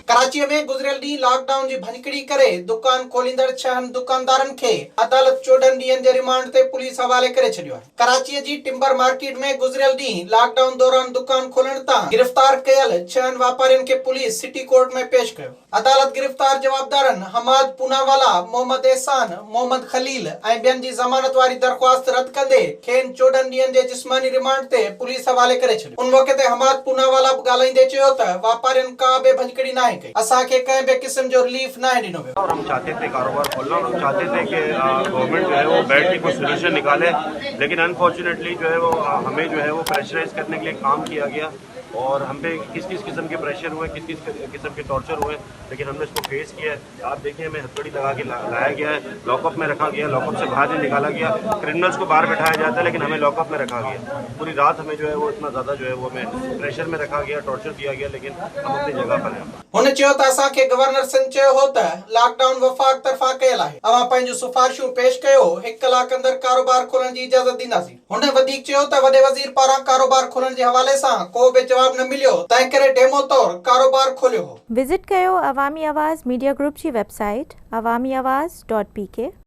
कराची में गुज़रियल ॾींहुं लॉकडाउन जी भञकड़ी करे दुकान खोलींदड़ 6 दुकानदारनि खे अदालत 14 ॾींहनि जे रिमांड ते पुलिस हवाले करे छॾियो आहे। कराची जी टिम्बर मार्केट में गुज़रियल ॾींहुं लॉकडाउन दौरान दुकान खोलण तां गिरफ़्तार कयल 6 वापारियुनि खे पुलिस सिटी कोर्ट में पेश कयो। अदालत गिरफ़्तार जवाबदारनि हमाद पूनावाला, मोहम्मद एहसान, मोहम्मद खलील ऐं ॿियनि जी ज़मानत वारी दरख़्वास्त रद्द कंदे खेनि 14 ॾींहनि जे जिस्मानी रिमांड ते पुलिस हवाले करे छॾियो। उन मौके ते हमाद पूनावाला ॻाल्हाईंदे चयो त वापारियुनि का बि भञकड़ी नाहे कई, असांखे कंहिं बि क़िस्म जो रिलीफ नाहे ॾिनो वियो। और हम चाहते थे कारोबार खोलना और हम चाहते थे कि गवर्नमेंट जो है वो बैठ के कोई सोल्यूशन निकाले, लेकिन अनफॉर्चुनेटली जो है वो हमें जो है वो प्रेशराइज करने के लिए काम किया गया और हम पे किस किस किस्म के प्रेशर हुए, किस किस किस्म के टॉर्चर हुए, लेकिन हमने इसको फेस किया है। आप देखिए हमें हथकड़ी लगा के लाया गया है, लॉकअप में रखा गया, लॉकअप से बाहर नहीं निकाला गया। क्रिमिनल्स को बाहर बैठाया जाता है लेकिन हमें लॉकअप में रखा गया। पूरी रात हमें जो है वो इतना ज़्यादा जो है वो हमें प्रेशर में रखा गया, टॉर्चर किया गया, लेकिन हम अपनी जगह पर हैं। हुन चयो त असांखे गवर्नर सिंध चयो हो त लॉकडाउन वफ़ाक़ तरफ़ां कयल आहे, अवां पंहिंजूं सिफ़ारिशूं पेश कयो, 1 कलाक अंदर कारोबार खोलण जी इजाज़त ॾींदासीं। हुन वधीक चयो त वॾे वज़ीर पारां कारोबार खोलण जे हवाले सां को बि जवाब न मिलियो, तंहिं करे डेमो तौर कारोबार खोलियो हो। विजिट कयो अवामी आवाज़ मीडिया ग्रुप जी वेबसाइट awamiawaz.pk।